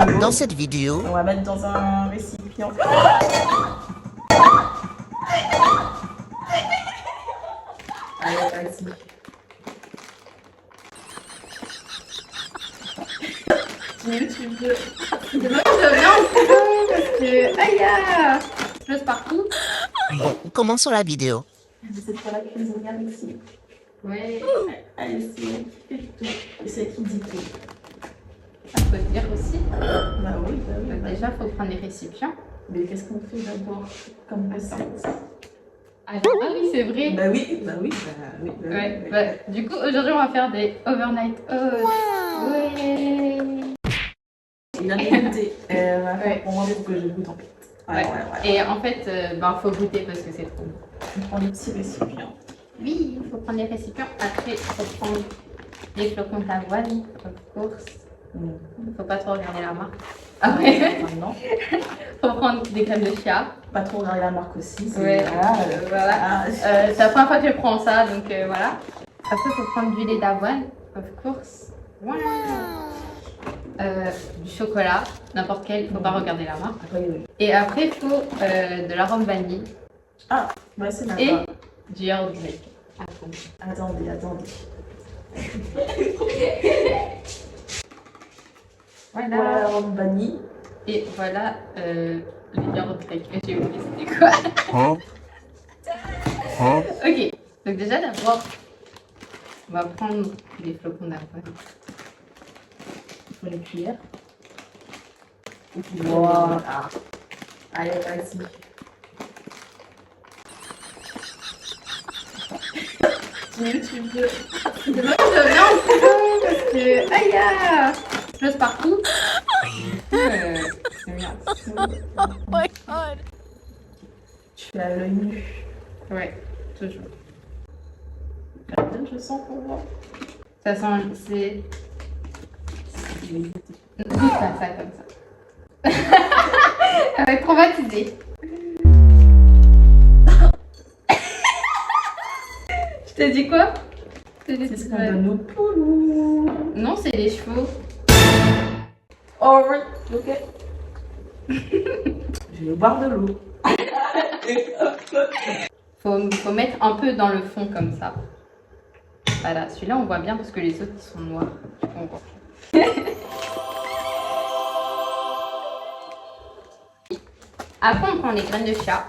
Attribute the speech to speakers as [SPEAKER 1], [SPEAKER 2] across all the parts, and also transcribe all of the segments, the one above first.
[SPEAKER 1] niveau.
[SPEAKER 2] Dans cette vidéo,
[SPEAKER 1] On va mettre dans un récipient. Allez, vas-y. Tu veux.
[SPEAKER 3] Demain, je viens en photo parce que. Aïe, aïe, je pose partout.
[SPEAKER 2] commençons la vidéo.
[SPEAKER 1] C'est pour la cuisinière ici.
[SPEAKER 3] Ouais,
[SPEAKER 1] Allez, c'est elle qui fait tout. Et c'est elle qui dit tout.
[SPEAKER 3] ça faut le dire aussi.
[SPEAKER 1] Bah oui,
[SPEAKER 3] Donc, déjà, il faut prendre les récipients.
[SPEAKER 1] Mais qu'est-ce qu'on fait d'abord comme recette?
[SPEAKER 3] Ah oui, c'est vrai.
[SPEAKER 1] Bah oui, bah oui, oui.
[SPEAKER 3] Ouais, bah, du coup, aujourd'hui, on va faire des overnight oats. Ouais.
[SPEAKER 1] Il a goûté. Elle va
[SPEAKER 3] Ouais.
[SPEAKER 1] faire pour manger pour que je goûte en fait.
[SPEAKER 3] Ouais. Et en fait, faut goûter parce que c'est trop bon.
[SPEAKER 1] On prend les petits récipients.
[SPEAKER 3] Oui, il faut prendre les récipients. Après, il faut prendre les flocons d'avoine, of course. Il faut pas trop regarder la marque. Après,
[SPEAKER 1] Maintenant,
[SPEAKER 3] il faut prendre des graines de chia.
[SPEAKER 1] pas trop regarder la marque aussi.
[SPEAKER 3] Ouais, voilà. C'est la première fois que je prends ça, donc voilà. Après, il faut prendre du lait d'avoine, of course. Voilà. Du chocolat, n'importe quel, il faut pas regarder la marque. Et après, il faut de l'arôme vanille
[SPEAKER 1] Ah, bah c'est
[SPEAKER 3] et
[SPEAKER 1] là-bas.
[SPEAKER 3] du Earl Grey.
[SPEAKER 1] Attendez.
[SPEAKER 3] Voilà.
[SPEAKER 1] Voilà la robe vanille.
[SPEAKER 3] Et voilà le Earl Grey que j'ai oublié, c'était quoi? Ok, donc déjà d'abord, on va prendre les flocons d'avoine.
[SPEAKER 1] Il faut les cuillères. Voilà. Allez, vas-y. Tu veux.
[SPEAKER 3] Demain, je viens en photo parce que. Aïe, aïe, je pose partout. C'est bien.
[SPEAKER 1] Tu as l'œil nu.
[SPEAKER 3] Ouais, toujours.
[SPEAKER 1] Je sens pour moi.
[SPEAKER 3] Ça sent. C'est. Goûte pas ça comme ça. Elle va être traumatisée. Je t'ai dit quoi?
[SPEAKER 1] C'est ce qu'on donne aux poulous.
[SPEAKER 3] Non, c'est les chevaux.
[SPEAKER 1] Oh oui, ok. Je vais boire de l'eau.
[SPEAKER 3] Faut mettre un peu dans le fond comme ça. Voilà, celui-là on voit bien parce que les autres ils sont noirs. Du coup, on voit. Après on prend les graines de chia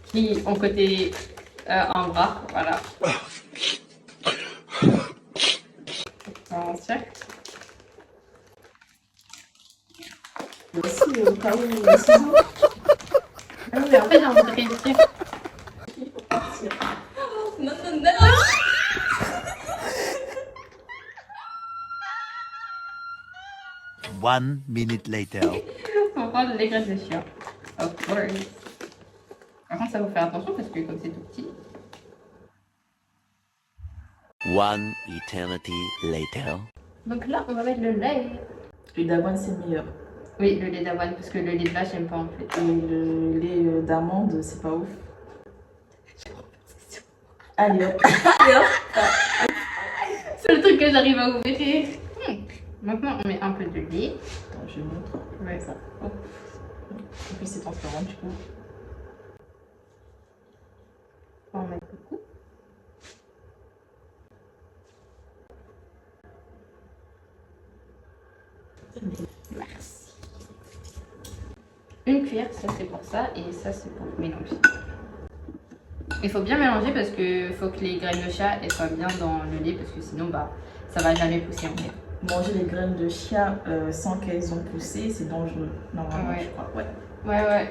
[SPEAKER 3] qui ont côté en bras, voilà. En cercle.
[SPEAKER 1] Aussi, au cas où le ciseau.
[SPEAKER 3] Ah oui, mais en fait j'ai envie de réussir. Non, non, non.
[SPEAKER 2] 1 minute later.
[SPEAKER 3] On prend les graines de chia. Of course. Par contre ça faut faire attention parce que comme c'est tout petit.
[SPEAKER 2] 1 eternity later.
[SPEAKER 3] Donc là on va mettre le lait.
[SPEAKER 1] Le d'avoine, c'est meilleur.
[SPEAKER 3] Oui, le lait d'avoine, parce que le lait de vache, j'aime pas en fait.
[SPEAKER 1] Et le lait d'amande, c'est pas ouf. Allez hop.
[SPEAKER 3] C'est le truc que j'arrive à ouvrir. Maintenant, on met un peu de lait.
[SPEAKER 1] Attends, je montre.
[SPEAKER 3] Ouais.
[SPEAKER 1] Ça. Hop. Et puis c'est transparent, du coup.
[SPEAKER 3] On va en mettre beaucoup. Merci. Une cuillère, ça c'est pour ça, et ça c'est pour mélanger. Il faut bien mélanger parce que faut que les graines de chia elles soient bien dans le lait parce que sinon ça va jamais pousser en fait.
[SPEAKER 1] Manger les graines de chia sans qu'elles ont poussé, c'est dangereux. Normalement,
[SPEAKER 3] Ouais.
[SPEAKER 1] je crois. Ouais.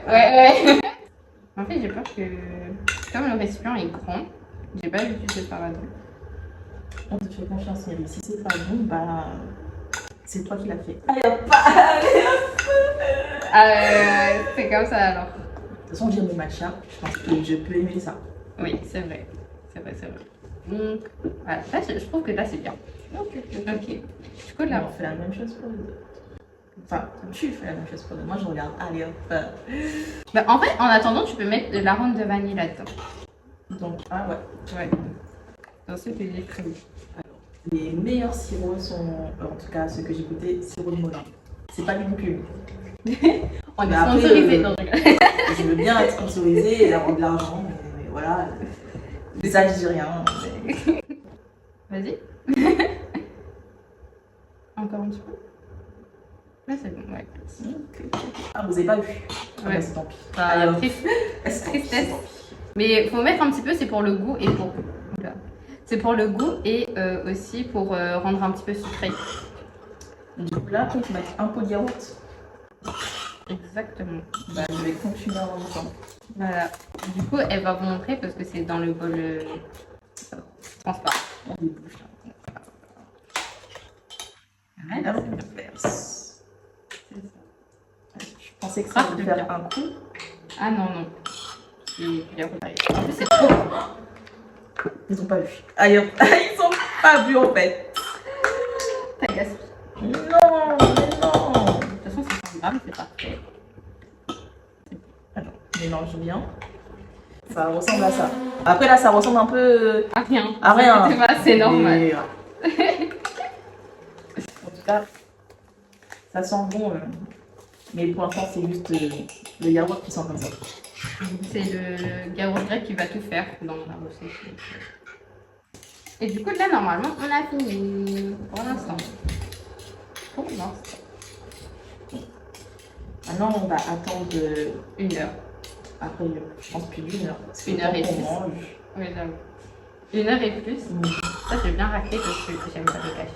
[SPEAKER 3] Ouais. En fait, j'ai peur que comme le récipient est grand, j'ai pas l'habitude de faire là-dedans.
[SPEAKER 1] On te fait confiance, Myri. Si c'est pas bon, bah c'est toi qui l'as fait. Allez hop.
[SPEAKER 3] C'est comme ça alors.
[SPEAKER 1] De toute façon, j'aime le matcha. Je pense que je peux aimer ça.
[SPEAKER 3] Oui, c'est vrai. Donc, voilà. Là, je trouve que là, c'est bien.
[SPEAKER 1] Ok.
[SPEAKER 3] Du coup,
[SPEAKER 1] Là,
[SPEAKER 3] là,
[SPEAKER 1] on fait la même chose pour les autres. Enfin, tu fais la même chose pour les autres. Moi, je regarde. Allez hop.
[SPEAKER 3] en fait, en attendant, tu peux mettre de l'arôme de vanille là-dedans.
[SPEAKER 1] Donc, ah ouais.
[SPEAKER 3] Ouais. Dans ce que j'ai pris.
[SPEAKER 1] Les meilleurs sirops sont, en tout cas ceux que j'ai goûtés, sirop de Moulin. c'est pas une pub.
[SPEAKER 3] On est
[SPEAKER 1] Mais après,
[SPEAKER 3] sponsorisé. Non, je rigole.
[SPEAKER 1] Je veux bien être sponsorisée et avoir de l'argent, mais voilà. Mais ça, je dis rien.
[SPEAKER 3] Vas-y. Encore un petit peu. Là, c'est bon, ouais.
[SPEAKER 1] Ah, vous avez pas vu? Ah,
[SPEAKER 3] Ouais.
[SPEAKER 1] bah, c'est tant pis.
[SPEAKER 3] Bah,
[SPEAKER 1] Allez, hop.
[SPEAKER 3] tristesse. Mais faut mettre un petit peu, c'est pour le goût et pour. Oula. C'est pour le goût et aussi pour rendre un petit peu sucré.
[SPEAKER 1] Donc là, après, il faut mettre un pot de yaourt.
[SPEAKER 3] Exactement.
[SPEAKER 1] Bah, je vais continuer en même temps.
[SPEAKER 3] Voilà. Du coup, elle va vous montrer parce que c'est dans le bol transparent.
[SPEAKER 1] On débouche là.
[SPEAKER 3] Ouais,
[SPEAKER 1] Là,
[SPEAKER 3] là,
[SPEAKER 1] on verse.
[SPEAKER 3] c'est ça.
[SPEAKER 1] Je pensais que ça allait faire un coup.
[SPEAKER 3] Ah non, non. Il est repareil. En plus, c'est trop.
[SPEAKER 1] Ils ont pas vu. Aïe, hop. Ils ont pas vu en fait.
[SPEAKER 3] T'as gaspillé.
[SPEAKER 1] Non, mais non.
[SPEAKER 3] De toute façon, c'est 100 grammes, c'est parfait.
[SPEAKER 1] Alors, mélange bien. Ça ressemble à ça. Après là, ça ressemble un peu
[SPEAKER 3] Ah, rien.
[SPEAKER 1] à rien.
[SPEAKER 3] C'est pas, c'est normal.
[SPEAKER 1] Mais, en tout cas, ça sent bon. Mais pour l'instant, c'est juste le yaourt qui sent comme ça.
[SPEAKER 3] C'est le yaourt grec qui va tout faire dans la recette. Et du coup, là, normalement, on a fini. Pour l'instant. Pour l'instant.
[SPEAKER 1] Maintenant, on va attendre
[SPEAKER 3] 1 heure.
[SPEAKER 1] après, je pense plus d'1 heure. Parce que
[SPEAKER 3] 1 heure et
[SPEAKER 1] quand on
[SPEAKER 3] plus.
[SPEAKER 1] mange.
[SPEAKER 3] Oui, j'avoue. 1 heure et plus. Ça, j'ai bien raqué parce que j'aime pas le cacher.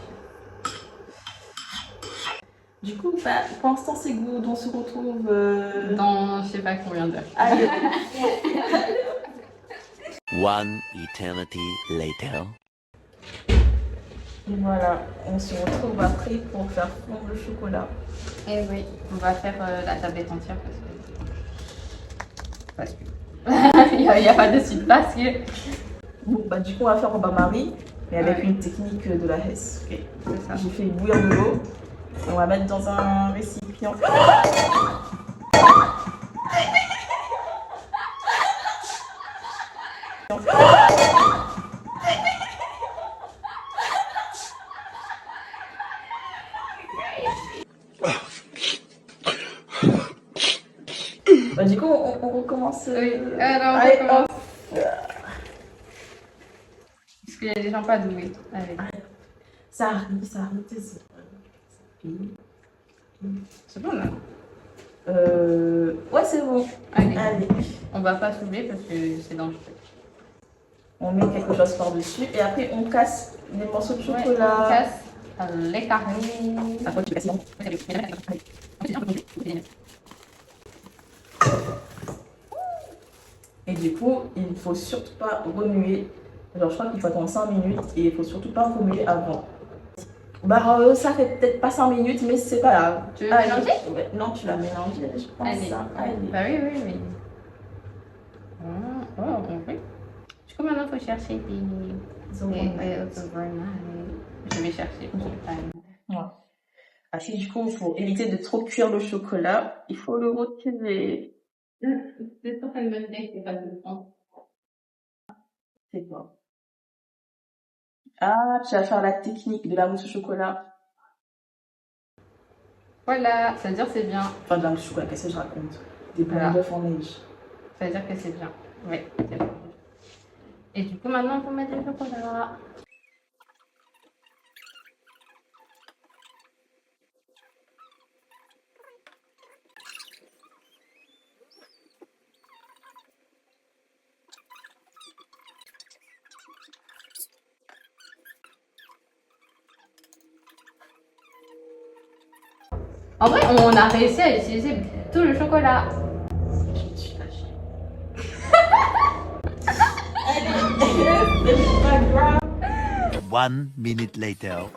[SPEAKER 1] Du coup, bah, pour l'instant, c'est good. On se retrouve
[SPEAKER 3] Dans je sais pas combien d'heures.
[SPEAKER 1] Allez.
[SPEAKER 2] One eternity later.
[SPEAKER 1] Et voilà, on se retrouve après pour faire fondre le chocolat.
[SPEAKER 3] Et oui, on va faire la tablette entière parce que. Il n'y a pas de suite parce que.
[SPEAKER 1] Bon, bah, du coup, on va faire en bain-marie, mais avec
[SPEAKER 3] Ouais.
[SPEAKER 1] une technique de la Hesse. Ok.
[SPEAKER 3] C'est ça.
[SPEAKER 1] J'ai fait bouillir de l'eau. On va mettre dans un récipient. Bah, du coup, on recommence.
[SPEAKER 3] Oui, alors on
[SPEAKER 1] Allez,
[SPEAKER 3] recommence.
[SPEAKER 1] hop.
[SPEAKER 3] Parce qu'il y a des gens pas doués. Allez.
[SPEAKER 1] Ça arrive, ça arrive.
[SPEAKER 3] C'est bon là.
[SPEAKER 1] Ouais, c'est bon.
[SPEAKER 3] Allez.
[SPEAKER 1] Allez.
[SPEAKER 3] On va pas soulever parce que c'est dangereux.
[SPEAKER 1] On met quelque chose par-dessus et après on casse les morceaux de
[SPEAKER 3] Ouais, on
[SPEAKER 1] chocolat.
[SPEAKER 3] casse les carrés.
[SPEAKER 1] Après, tu casses les Et du coup, il ne faut surtout pas remuer. Genre, je crois qu'il faut attendre 5 minutes et il faut surtout pas remuer avant. Bah, ça fait peut-être pas 5 minutes, mais c'est pas grave.
[SPEAKER 3] Tu veux
[SPEAKER 1] Allez.
[SPEAKER 3] mélanger?
[SPEAKER 1] Ouais, non, tu l'as mélangé, je pense.
[SPEAKER 3] Allez.
[SPEAKER 1] Ça. Allez.
[SPEAKER 3] Bah oui, oui, oui. Oh, oui. Du coup, maintenant, il faut chercher des. Je vais chercher.
[SPEAKER 1] Ouais. Ah, si, du coup, pour éviter de trop cuire le chocolat, il faut le retirer.
[SPEAKER 3] C'est pas une bonne idée, c'est pas de temps.
[SPEAKER 1] C'est quoi? Ah, tu vas faire la technique de la mousse au chocolat.
[SPEAKER 3] Voilà, ça veut dire que c'est bien.
[SPEAKER 1] Enfin, de la mousse au chocolat, qu'est-ce que je raconte? Des blancs
[SPEAKER 3] Voilà.
[SPEAKER 1] d'œufs en neige.
[SPEAKER 3] Ça veut dire que c'est bien. Oui, c'est bien. Et du coup, maintenant, on peut mettre le chocolat. En vrai, on a réussi à utiliser tout le chocolat.
[SPEAKER 1] Je me suis lâchée.
[SPEAKER 2] 1 minute later.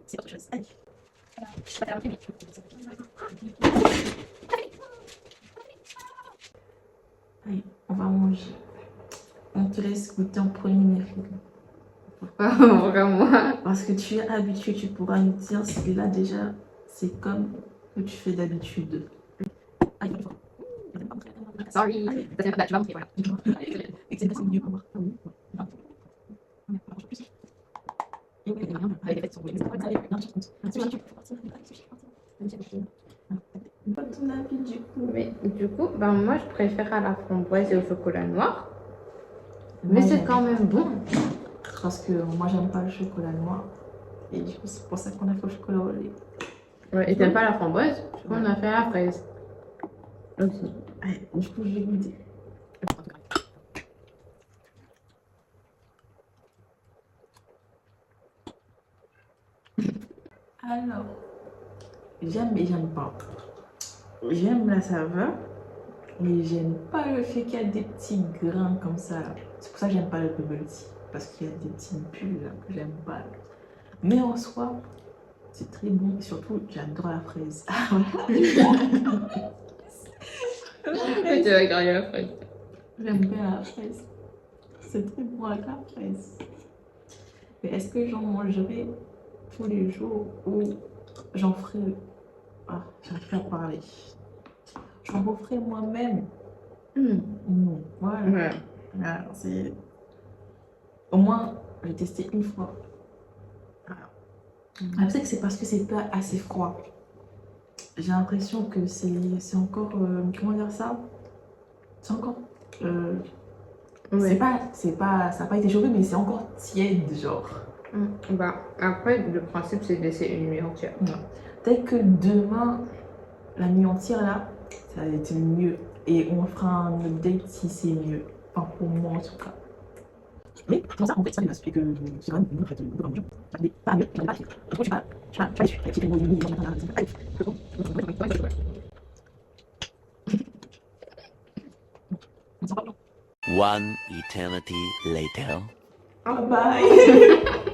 [SPEAKER 1] C'est autre chose. Allez. Allez, on va manger. On te laisse goûter en premier mérite.
[SPEAKER 3] Vraiment.
[SPEAKER 1] Parce que tu es habitué, tu pourras me dire si là déjà, c'est comme que tu fais d'habitude.
[SPEAKER 3] Sorry. Ça tient pas, tu vas montrer, voilà.
[SPEAKER 1] Et que c'est mieux pour moi. Pas ton avis du coup.
[SPEAKER 3] Mais du coup, ben, moi, je préfère à la framboise et au chocolat noir. Mais
[SPEAKER 1] Moi,
[SPEAKER 3] c'est
[SPEAKER 1] j'aime-
[SPEAKER 3] quand même bon.
[SPEAKER 1] Parce que moi j'aime pas le chocolat noir. Et du coup c'est pour ça qu'on a fait au chocolat au lait.
[SPEAKER 3] Ouais, et t'aimes pas la framboise? Du coup, on a fait la fraise. Aussi.
[SPEAKER 1] Ouais, du coup je vais goûter. Alors, j'aime et j'aime pas. J'aime la saveur, mais j'aime pas le fait qu'il y a des petits grains comme ça. C'est pour ça que j'aime pas le bubble tea. Parce qu'il y a des petites bulles là, que j'aime pas. Mais en soi, c'est très bon. Et surtout, j'adore la fraise.
[SPEAKER 3] Mais tu vas grailler la fraise.
[SPEAKER 1] J'aime bien la fraise. C'est très bon avec la fraise. Mais est-ce que j'en mangerai tous les jours ou j'en ferai... Ah, j'arrive pas à parler. J'en referai moi-même. Non, voilà.
[SPEAKER 3] Ouais.
[SPEAKER 1] Voilà, c'est... Au moins, j'ai testé une fois. Voilà. Après, que c'est parce que c'est pas assez froid. J'ai l'impression que c'est encore... comment dire ça? C'est encore...
[SPEAKER 3] Ouais.
[SPEAKER 1] ça n'a pas été chauffé, mais c'est encore tiède, genre.
[SPEAKER 3] Bah, après, le principe, c'est de laisser une nuit entière.
[SPEAKER 1] Peut-être que demain, la nuit entière, là, ça va être mieux. Et on fera un update si c'est mieux. Enfin, pour moi, en tout cas. Mais, comment ça, en fait, ça dépasse. Et que c'est vraiment une fait, un peu comme j'avais pas mieux, j'avais pas pire. Du coup, je suis pas déçu. Il y a petit mot,
[SPEAKER 2] One eternity later.
[SPEAKER 1] bye.